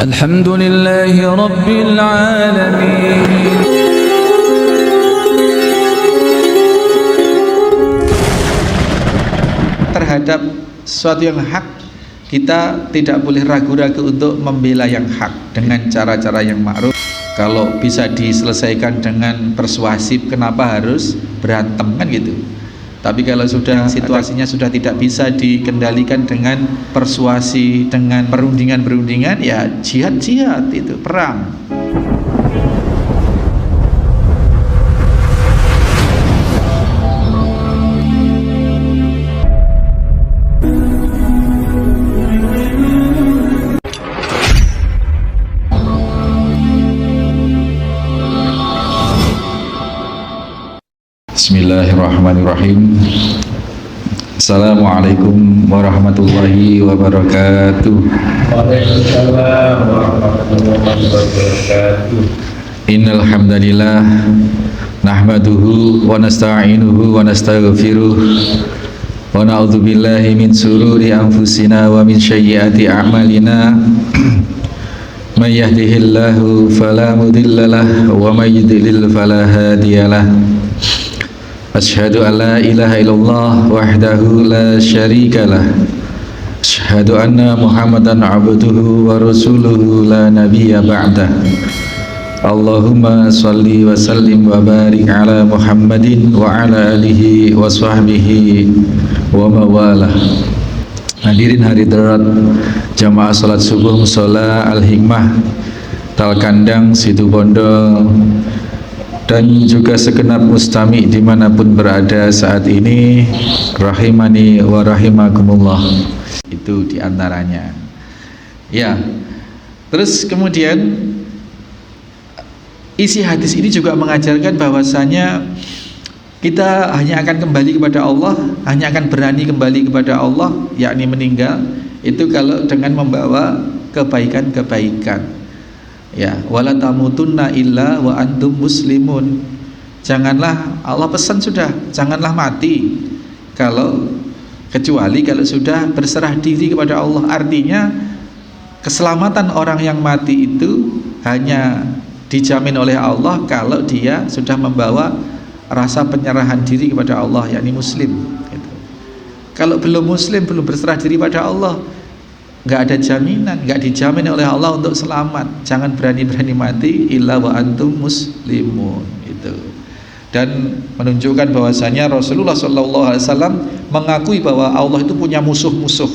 الحمد لله رب العالمين. Terhadap sesuatu yang hak, kita tidak boleh ragu-ragu untuk membela yang hak dengan cara-cara yang ma'ruf. Kalau bisa diselesaikan dengan persuasif, kenapa harus berantem, kan gitu. Tapi kalau sudah situasinya sudah tidak bisa dikendalikan dengan persuasi, dengan perundingan-perundingan, ya jihad-jihad, itu perang. Bismillahirrahmanirrahim. Assalamualaikum warahmatullahi wabarakatuh. Waalaikumsalam warahmatullahi wabarakatuh. Innal hamdalillah nahmaduhu wa nasta'inuhu wa nastaghfiruh wa na'udzu billahi min sururi anfusina wa min sayyiati a'malina. May yahdihillahu fala mudhillalah wa may yudlil fala hadiyalah. Asyhadu an la ilaha illallah wahdahu la syarikalah. Asyhadu anna Muhammadan abduhu wa rasuluhu la nabiyya ba'dah. Allahumma salli wa sallim wa barik ala Muhammadin wa ala alihi wa sahbihi wa mawalah. Hadirin hari darat jamaah salat subuh mushola Al-Hikmah Talkandang Situbondo dan juga segenap mustami dimanapun berada saat ini, rahimani wa rahimakumullah. Itu diantaranya. Ya, terus kemudian isi hadis ini juga mengajarkan bahwasanya kita hanya akan kembali kepada Allah, hanya akan berani kembali kepada Allah, yakni meninggal itu kalau dengan membawa kebaikan-kebaikan. Ya, wala tamutunna illa wa antum muslimun. Janganlah, Allah pesan sudah, janganlah mati kecuali kalau sudah berserah diri kepada Allah. Artinya keselamatan orang yang mati itu hanya dijamin oleh Allah kalau dia sudah membawa rasa penyerahan diri kepada Allah, yakni muslim gitu. Kalau belum muslim, belum berserah diri pada Allah, nggak ada jaminan, nggak dijamin oleh Allah untuk selamat. Jangan berani-berani mati illa wa antum muslimun itu. Dan menunjukkan bahwasanya Rasulullah SAW mengakui bahwa Allah itu punya musuh-musuh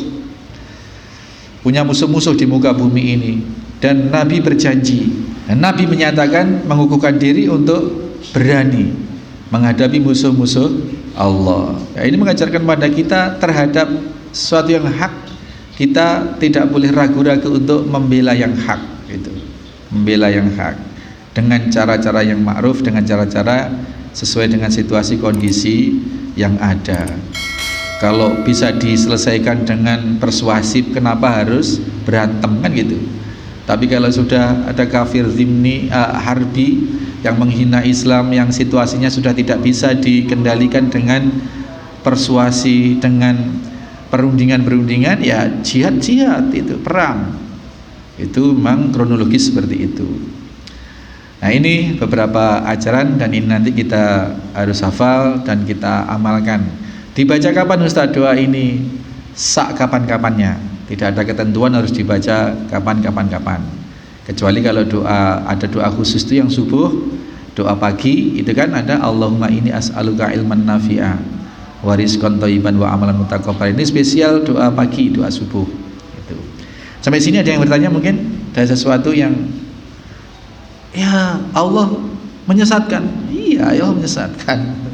di muka bumi ini. Dan Nabi berjanji, dan Nabi menyatakan mengukuhkan diri untuk berani menghadapi musuh-musuh Allah. Ya, ini mengajarkan pada kita terhadap sesuatu yang hak, kita tidak boleh ragu-ragu untuk membela yang hak itu. Membela yang hak dengan cara-cara yang ma'ruf, dengan cara-cara sesuai dengan situasi kondisi yang ada. Kalau bisa diselesaikan dengan persuasif, kenapa harus berantem, kan gitu. Tapi kalau sudah ada kafir zimni, harbi yang menghina Islam, yang situasinya sudah tidak bisa dikendalikan dengan persuasi, dengan perundingan-perundingan, ya jihad-jihad, itu perang. Itu memang kronologis seperti itu. Nah, ini beberapa ajaran dan ini nanti kita harus hafal dan kita amalkan. Dibaca kapan Ustaz doa ini? Sak kapan-kapannya. Tidak ada ketentuan harus dibaca kapan. Kecuali kalau ada doa khusus itu yang subuh, doa pagi itu kan ada Allahumma inni as'aluka ilman nafi'a wa rizqan thayyiban wa amalan mutaqabbal. Ini spesial doa pagi, doa subuh itu. Sampai sini ada yang bertanya, mungkin ada sesuatu yang ya Allah menyesatkan. Iya, Allah menyesatkan.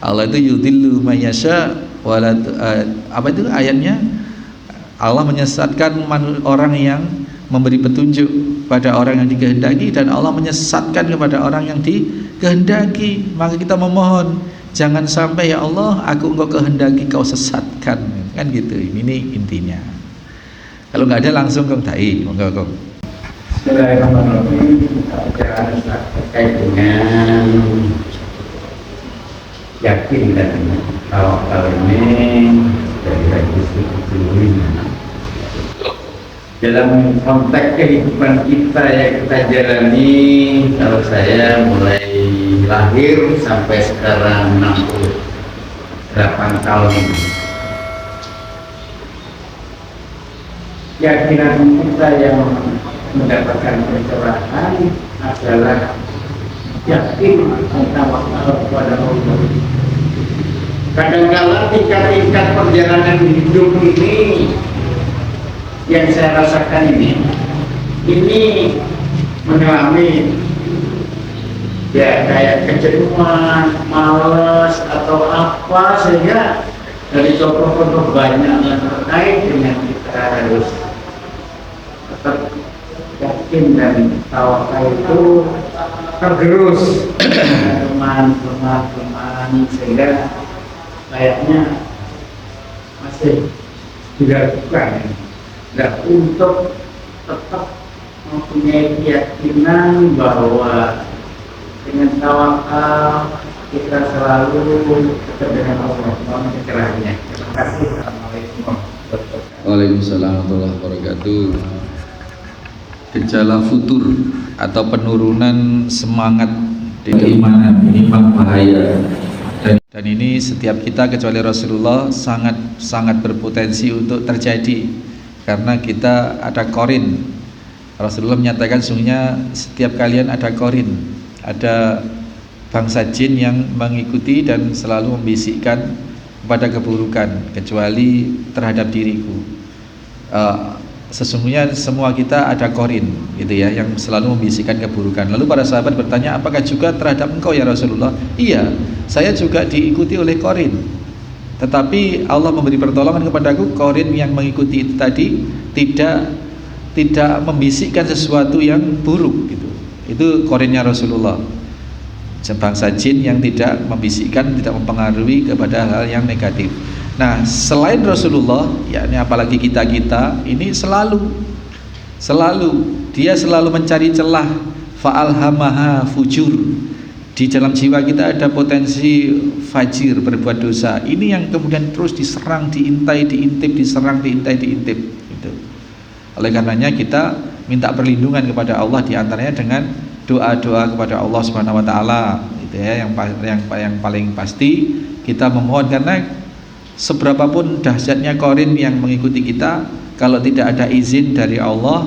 Allah itu yudhillu may yasha apa itu ayatnya? Allah menyesatkan orang yang memberi petunjuk pada orang yang dikehendaki, dan Allah menyesatkan kepada orang yang dikehendaki. Maka kita memohon, jangan sampai ya Allah aku engkau kehendaki kau sesatkan, kan gitu. Ini intinya. Kalau nggak ada langsung kong dai, monggo. Bismillahirrahmanirrahim. Kita terkait dengan yakin dan kalau ini dari hadis itu dalam konteks kehidupan kita yang kita jalani. Kalau saya mulai lahir sampai sekarang 68 tahun, keyakinan kita yang mendapatkan pencerahan adalah yakin tentang kepada Allah. Kadang-kadang tingkat-tingkat perjalanan hidup ini yang saya rasakan ini mengalami ya kayak kejenuhan, malas atau apa, sehingga dari tokoh-tokoh banyak yang terkait dengan kita harus tetap yakin dan tawakal itu tergerus teman-teman, sehingga kayaknya masih dilakukan. Dan untuk tetap mempunyai keyakinan bahwa dengan tawakal kita selalu dekat dengan Allah, mohon kecerahannya. Terima kasih. Assalamualaikum warahmatullahi wabarakatuh. Waalaikumsalam warahmatullahi wabarakatuh. Gejala futur atau penurunan semangat di keimanan ini memang bahaya. Dan ini setiap kita kecuali Rasulullah sangat berpotensi untuk terjadi, karena kita ada korin. Rasulullah menyatakan sungguhnya setiap kalian ada korin, ada bangsa jin yang mengikuti dan selalu membisikkan kepada keburukan, kecuali terhadap diriku. Sesungguhnya semua kita ada korin, gitu ya, yang selalu membisikkan keburukan. Lalu para sahabat bertanya, apakah juga terhadap engkau ya Rasulullah? Iya, saya juga diikuti oleh korin. Tetapi Allah memberi pertolongan kepadaku, korin yang mengikuti itu tadi tidak membisikkan sesuatu yang buruk, gitu. Itu korinnya Rasulullah. Bangsa jin yang tidak membisikkan, tidak mempengaruhi kepada hal yang negatif. Nah, selain Rasulullah, yakni apalagi kita ini selalu dia selalu mencari celah, fa'alhamaha fujur. Di dalam jiwa kita ada potensi fajir, berbuat dosa. Ini yang kemudian terus diserang, diintai, diintip, diserang, diintai, diintip, gitu. Oleh karenanya kita minta perlindungan kepada Allah, diantaranya dengan doa-doa kepada Allah Subhanahu Wa Taala, gitu ya. Yang paling pasti kita memohon, karena seberapapun dahsyatnya korin yang mengikuti kita, kalau tidak ada izin dari Allah,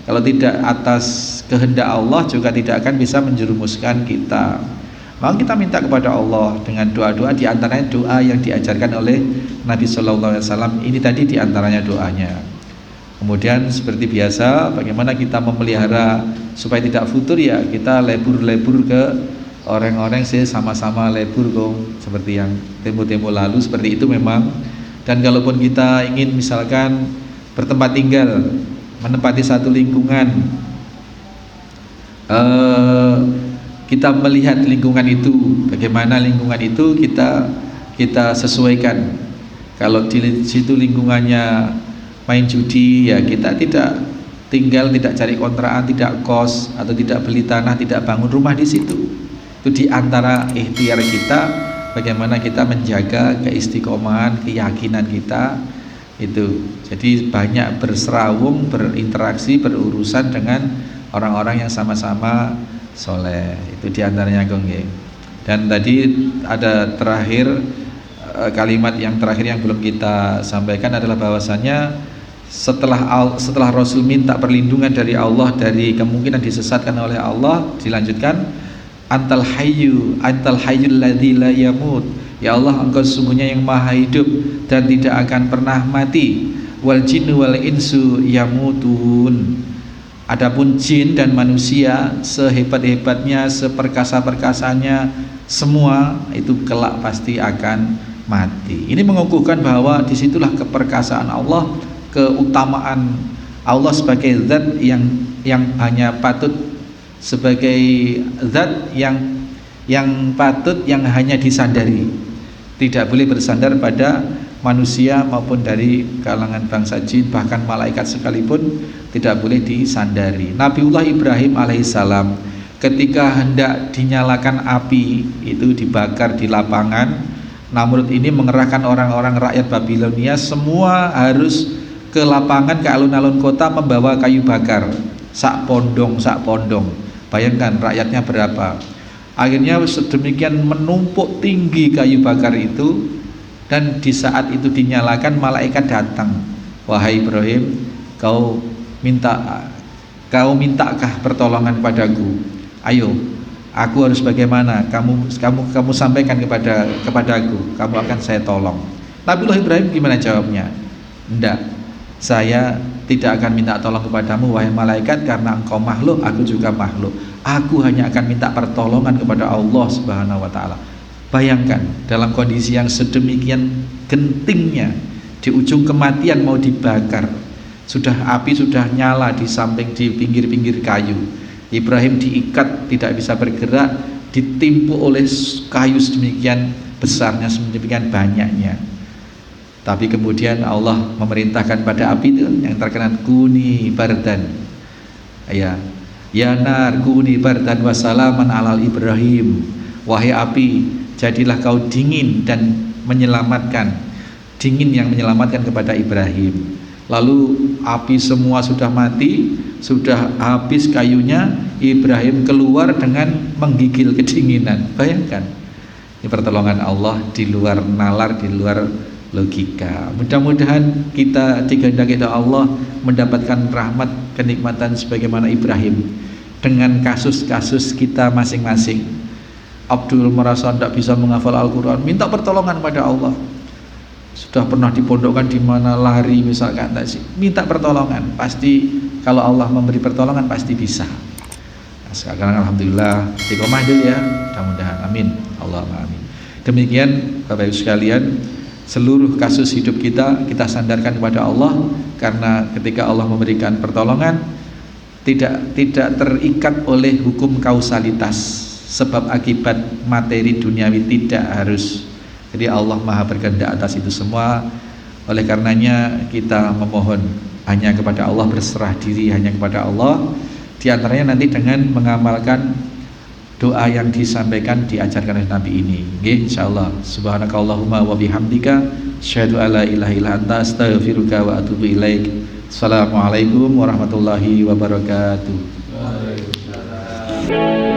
kalau tidak atas kehendak Allah, juga tidak akan bisa menjerumuskan kita. Maka kita minta kepada Allah dengan doa-doa, diantaranya doa yang diajarkan oleh Nabi Sallallahu Alaihi Wasallam. Ini tadi diantaranya doanya. Kemudian seperti biasa, bagaimana kita memelihara supaya tidak futur, ya kita lebur-lebur ke orang-orang sama-sama lebur kong, seperti yang tempo-tempo lalu, seperti itu memang. Dan kalaupun kita ingin misalkan bertempat tinggal, menempati satu lingkungan, kita melihat lingkungan itu, bagaimana lingkungan itu kita sesuaikan. Kalau di situ lingkungannya main judi, ya kita tidak tinggal, tidak cari kontrakan, tidak kos, atau tidak beli tanah, tidak bangun rumah di situ. Itu diantara ikhtiar kita, bagaimana kita menjaga keistiqomahan, keyakinan kita itu. Jadi banyak berserawung, berinteraksi, berurusan dengan orang-orang yang sama-sama soleh. Itu diantaranya Gongge. Dan tadi ada terakhir, kalimat yang terakhir yang belum kita sampaikan adalah bahwasannya setelah Rasul minta perlindungan dari Allah dari kemungkinan disesatkan oleh Allah, dilanjutkan antal hayyul ladzi la yamut. Ya Allah, engkau sesungguhnya yang maha hidup dan tidak akan pernah mati. Wal jinnu wal insu yamutun. Adapun jin dan manusia, sehebat-hebatnya, seperkasa-perkasanya, semua itu kelak pasti akan mati. Ini mengukuhkan bahwa disitulah keperkasaan Allah, keutamaan Allah sebagai zat yang hanya patut, sebagai zat yang patut, yang hanya disandari, tidak boleh bersandar pada manusia maupun dari kalangan bangsa jin, bahkan malaikat sekalipun tidak boleh disandari. Nabiullah Ibrahim alaihissalam ketika hendak dinyalakan api itu dibakar di lapangan, Namrud ini mengerahkan orang-orang rakyat Babilonia, semua harus ke lapangan, ke alun-alun kota membawa kayu bakar sak pondong. Bayangkan rakyatnya berapa. Akhirnya sedemikian menumpuk tinggi kayu bakar itu, dan di saat itu dinyalakan, malaikat datang. Wahai Ibrahim, kau mintakah pertolongan padaku? Ayo, aku harus bagaimana? Kamu sampaikan kepadaku, kamu akan saya tolong. Nabiullah Ibrahim gimana jawabnya? Enggak, saya tidak akan minta tolong kepadamu wahai malaikat, karena engkau makhluk, aku juga makhluk. Aku hanya akan minta pertolongan kepada Allah Subhanahu wa taala. Bayangkan dalam kondisi yang sedemikian gentingnya, di ujung kematian mau dibakar, api sudah nyala di samping, di pinggir-pinggir kayu. Ibrahim diikat, tidak bisa bergerak, ditimpuk oleh kayu sedemikian besarnya, sedemikian banyaknya. Tapi kemudian Allah memerintahkan pada api itu yang terkenal, kuni bardan, ya nar kuni bardan wassalaman alal Ibrahim. Wahai api, jadilah kau dingin dan menyelamatkan, dingin yang menyelamatkan kepada Ibrahim. Lalu api semua sudah mati, sudah habis kayunya, Ibrahim keluar dengan menggigil kedinginan. Bayangkan, ini pertolongan Allah di luar nalar, di luar logika. Mudah-mudahan kita dikehendaki Allah mendapatkan rahmat kenikmatan sebagaimana Ibrahim, dengan kasus-kasus kita masing-masing. Abdul merasa tidak bisa menghafal Al-Quran, minta pertolongan pada Allah. Sudah pernah dipondokkan di mana, lari misalkan, minta pertolongan, pasti kalau Allah memberi pertolongan pasti bisa. Nah, sekarang alhamdulillah istiqomah dulu ya, mudah-mudahan, amin, Allahumma amin. Demikian Bapak Ibu sekalian, seluruh kasus hidup kita sandarkan kepada Allah, karena ketika Allah memberikan pertolongan tidak terikat oleh hukum kausalitas, sebab akibat materi duniawi, tidak harus. Jadi Allah Maha berkehendak atas itu semua. Oleh karenanya kita memohon hanya kepada Allah, berserah diri hanya kepada Allah. Di antaranya nanti dengan mengamalkan doa yang disampaikan, diajarkan oleh Nabi ini. Nggih, insyaallah. Subhanakallahumma wa bihamdika asyhadu alla ilaha illa anta astaghfiruka wa atubu ilaik. Assalamualaikum warahmatullahi wabarakatuh. Waalaikumsalam.